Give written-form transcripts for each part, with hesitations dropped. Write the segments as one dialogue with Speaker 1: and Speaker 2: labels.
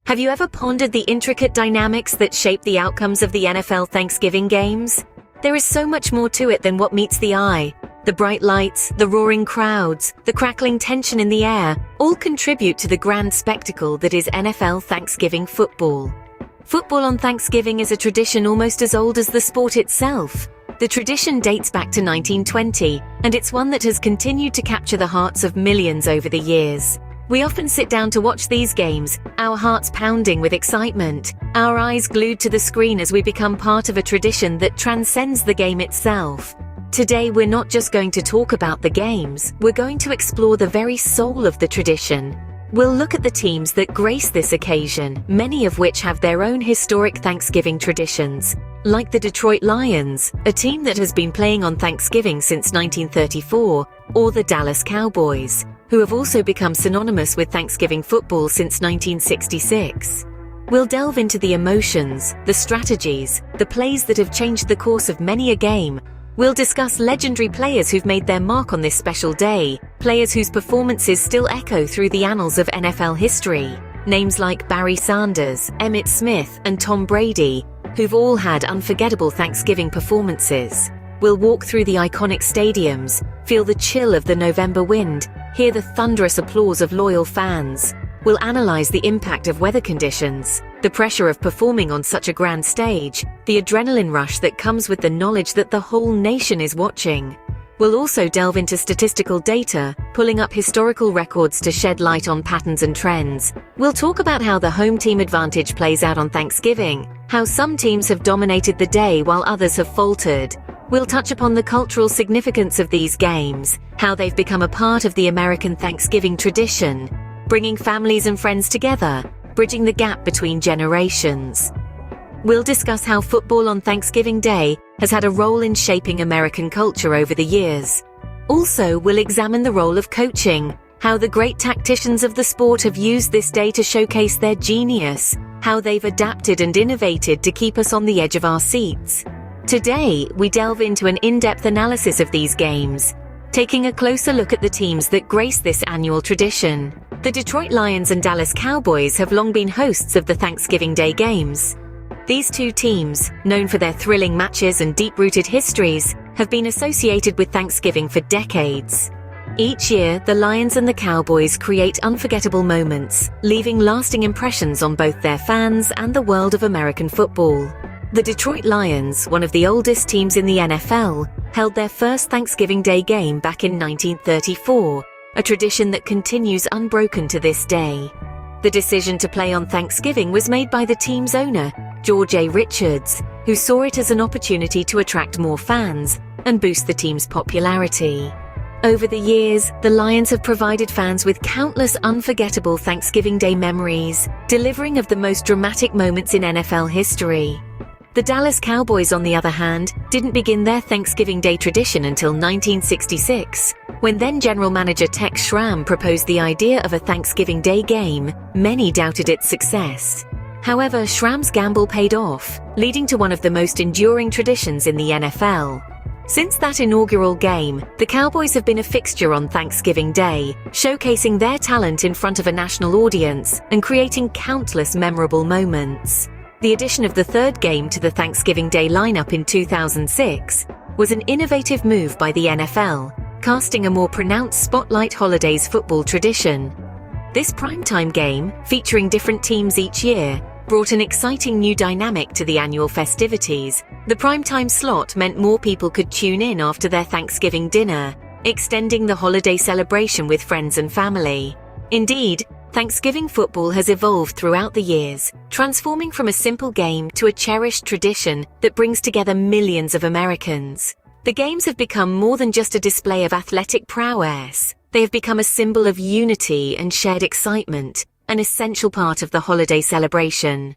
Speaker 1: Have you ever pondered the intricate dynamics that shape the outcomes of the NFL Thanksgiving games? There is so much more to it than what meets the eye. The bright lights, the roaring crowds, the crackling tension in the air, all contribute to the grand spectacle that is NFL Thanksgiving football. Football on Thanksgiving is a tradition almost as old as the sport itself. The tradition dates back to 1920, and it's one that has continued to capture the hearts of millions over the years. We often sit down to watch these games, our hearts pounding with excitement, our eyes glued to the screen as we become part of a tradition that transcends the game itself. Today, we're not just going to talk about the games, we're going to explore the very soul of the tradition. We'll look at the teams that grace this occasion, many of which have their own historic Thanksgiving traditions, like the Detroit Lions, a team that has been playing on Thanksgiving since 1934, or the Dallas Cowboys, who have also become synonymous with Thanksgiving football since 1966. We'll delve into the emotions, the strategies, the plays that have changed the course of many a game. We'll discuss legendary players who've made their mark on this special day, players whose performances still echo through the annals of NFL history. Names like Barry Sanders, Emmitt Smith, and Tom Brady, who've all had unforgettable Thanksgiving performances. We'll walk through the iconic stadiums, feel the chill of the November wind, hear the thunderous applause of loyal fans. We'll analyze the impact of weather conditions, the pressure of performing on such a grand stage, the adrenaline rush that comes with the knowledge that the whole nation is watching. We'll also delve into statistical data, pulling up historical records to shed light on patterns and trends. We'll talk about how the home team advantage plays out on Thanksgiving, how some teams have dominated the day while others have faltered. We'll touch upon the cultural significance of these games, how they've become a part of the American Thanksgiving tradition, bringing families and friends together, bridging the gap between generations. We'll discuss how football on Thanksgiving Day has had a role in shaping American culture over the years. Also, we'll examine the role of coaching, how the great tacticians of the sport have used this day to showcase their genius, how they've adapted and innovated to keep us on the edge of our seats. Today, we delve into an in-depth analysis of these games, taking a closer look at the teams that grace this annual tradition. The Detroit Lions and Dallas Cowboys have long been hosts of the Thanksgiving Day games. These two teams, known for their thrilling matches and deep-rooted histories, have been associated with Thanksgiving for decades. Each year, the Lions and the Cowboys create unforgettable moments, leaving lasting impressions on both their fans and the world of American football. The Detroit Lions, one of the oldest teams in the NFL, held their first Thanksgiving Day game back in 1934, a tradition that continues unbroken to this day. The decision to play on Thanksgiving was made by the team's owner, George A. Richards, who saw it as an opportunity to attract more fans and boost the team's popularity. Over the years, the Lions have provided fans with countless unforgettable Thanksgiving Day memories, delivering of the most dramatic moments in NFL history. The Dallas Cowboys, on the other hand, didn't begin their Thanksgiving Day tradition until 1966, when then General Manager Tex Schramm proposed the idea of a Thanksgiving Day game. Many doubted its success. However, Schramm's gamble paid off, leading to one of the most enduring traditions in the NFL. Since that inaugural game, the Cowboys have been a fixture on Thanksgiving Day, showcasing their talent in front of a national audience and creating countless memorable moments. The addition of the third game to the Thanksgiving Day lineup in 2006 was an innovative move by the NFL, casting a more pronounced spotlight holidays football tradition. This primetime game, featuring different teams each year, brought an exciting new dynamic to the annual festivities. The primetime slot meant more people could tune in after their Thanksgiving dinner, extending the holiday celebration with friends and family. Indeed, Thanksgiving football has evolved throughout the years, transforming from a simple game to a cherished tradition that brings together millions of Americans. The games have become more than just a display of athletic prowess. They have become a symbol of unity and shared excitement, an essential part of the holiday celebration.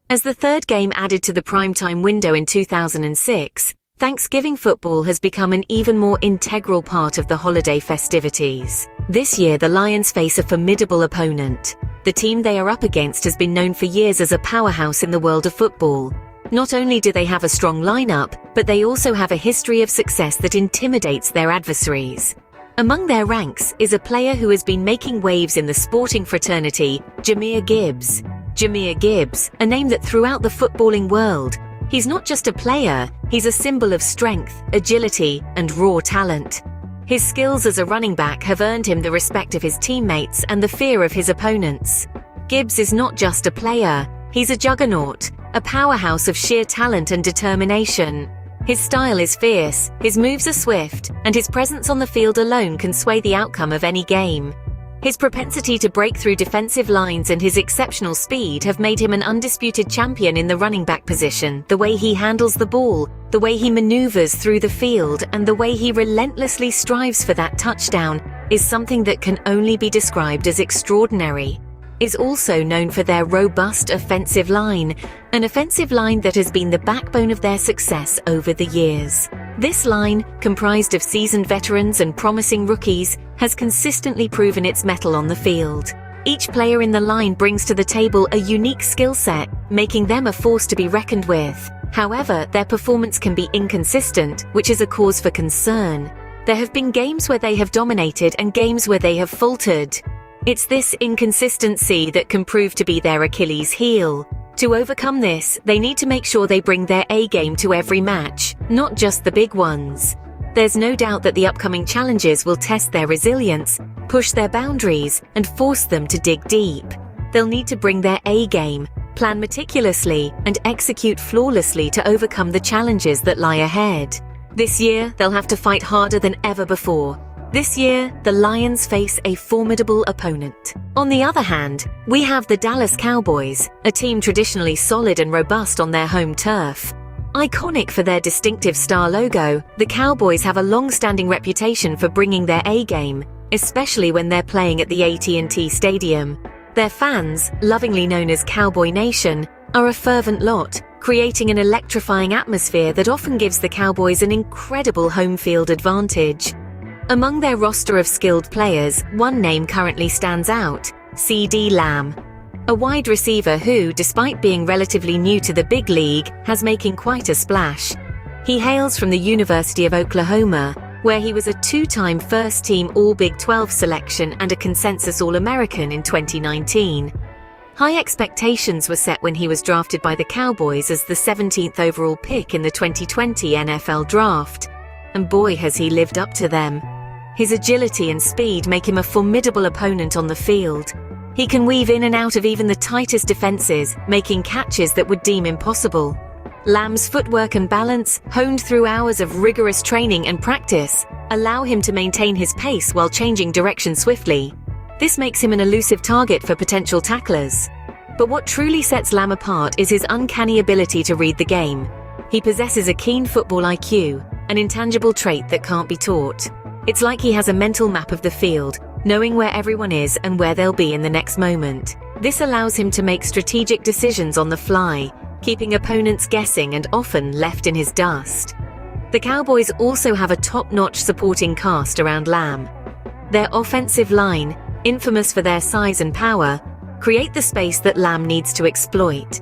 Speaker 1: As the third game added to the primetime window in 2006, Thanksgiving football has become an even more integral part of the holiday festivities. This year, the Lions face a formidable opponent. The team they are up against has been known for years as a powerhouse in the world of football. Not only do they have a strong lineup, but they also have a history of success that intimidates their adversaries. Among their ranks is a player who has been making waves in the sporting fraternity, Jahmyr Gibbs. Jahmyr Gibbs, a name that throughout the footballing world, he's not just a player, he's a symbol of strength, agility, and raw talent. His skills as a running back have earned him the respect of his teammates and the fear of his opponents. Gibbs is not just a player, he's a juggernaut, a powerhouse of sheer talent and determination. His style is fierce, his moves are swift, and his presence on the field alone can sway the outcome of any game. His propensity to break through defensive lines and his exceptional speed have made him an undisputed champion in the running back position. The way he handles the ball, the way he maneuvers through the field, and the way he relentlessly strives for that touchdown is something that can only be described as extraordinary. Is also known for their robust offensive line, an offensive line that has been the backbone of their success over the years. This line, comprised of seasoned veterans and promising rookies, has consistently proven its mettle on the field. Each player in the line brings to the table a unique skill set, making them a force to be reckoned with. However, their performance can be inconsistent, which is a cause for concern. There have been games where they have dominated and games where they have faltered. It's this inconsistency that can prove to be their Achilles heel. To overcome this, they need to make sure they bring their A-game to every match, not just the big ones. There's no doubt that the upcoming challenges will test their resilience, push their boundaries, and force them to dig deep. They'll need to bring their A-game, plan meticulously, and execute flawlessly to overcome the challenges that lie ahead. This year, they'll have to fight harder than ever before. This year, the Lions face a formidable opponent. On the other hand, we have the Dallas Cowboys, a team traditionally solid and robust on their home turf. Iconic for their distinctive star logo, the Cowboys have a long-standing reputation for bringing their A-game, especially when they're playing at the AT&T Stadium. Their fans, lovingly known as Cowboy Nation, are a fervent lot, creating an electrifying atmosphere that often gives the Cowboys an incredible home field advantage. Among their roster of skilled players, one name currently stands out: CeeDee Lamb. A wide receiver who, despite being relatively new to the big league, has making quite a splash. He hails from the University of Oklahoma, where he was a two-time first-team All-Big 12 selection and a consensus All-American in 2019. High expectations were set when he was drafted by the Cowboys as the 17th overall pick in the 2020 NFL Draft. And boy, has he lived up to them. His agility and speed make him a formidable opponent on the field. He can weave in and out of even the tightest defenses, making catches that would deem impossible. Lamb's footwork and balance, honed through hours of rigorous training and practice, allow him to maintain his pace while changing direction swiftly. This makes him an elusive target for potential tacklers. But what truly sets Lamb apart is his uncanny ability to read the game. He possesses a keen football IQ, an intangible trait that can't be taught. It's like he has a mental map of the field, knowing where everyone is and where they'll be in the next moment. This allows him to make strategic decisions on the fly, keeping opponents guessing and often left in his dust. The Cowboys also have a top-notch supporting cast around Lamb. Their offensive line, infamous for their size and power, create the space that Lamb needs to exploit.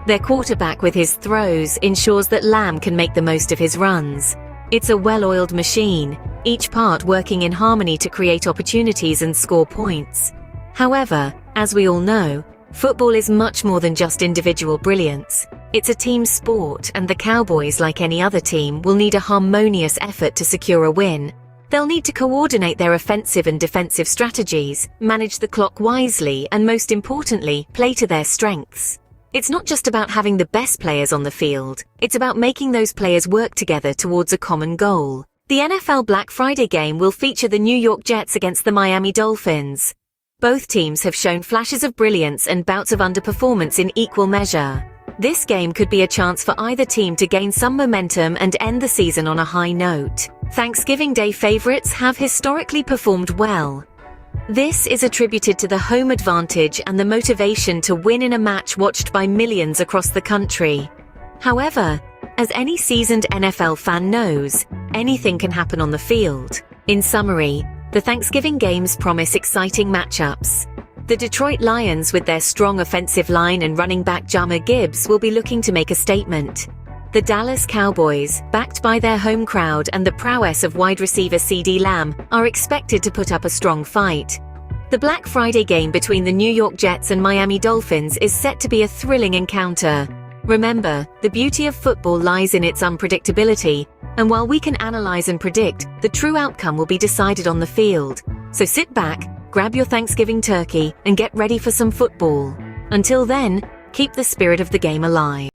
Speaker 1: Their quarterback with his throws ensures that Lamb can make the most of his runs. It's a well-oiled machine, each part working in harmony to create opportunities and score points. However, as we all know, football is much more than just individual brilliance. It's a team sport, and the Cowboys, like any other team, will need a harmonious effort to secure a win. They'll need to coordinate their offensive and defensive strategies, manage the clock wisely, and most importantly, play to their strengths. It's not just about having the best players on the field, it's about making those players work together towards a common goal. The NFL Black Friday game will feature the New York Jets against the Miami Dolphins. Both teams have shown flashes of brilliance and bouts of underperformance in equal measure. This game could be a chance for either team to gain some momentum and end the season on a high note. Thanksgiving Day favorites have historically performed well. This is attributed to the home advantage and the motivation to win in a match watched by millions across the country. However, as any seasoned NFL fan knows, anything can happen on the field. In summary, the Thanksgiving games promise exciting matchups. The Detroit Lions, with their strong offensive line and running back Jahmyr Gibbs, will be looking to make a statement. The Dallas Cowboys, backed by their home crowd and the prowess of wide receiver CeeDee Lamb, are expected to put up a strong fight. The Black Friday game between the New York Jets and Miami Dolphins is set to be a thrilling encounter. Remember, the beauty of football lies in its unpredictability, and while we can analyze and predict, the true outcome will be decided on the field. So sit back, grab your Thanksgiving turkey, and get ready for some football. Until then, keep the spirit of the game alive.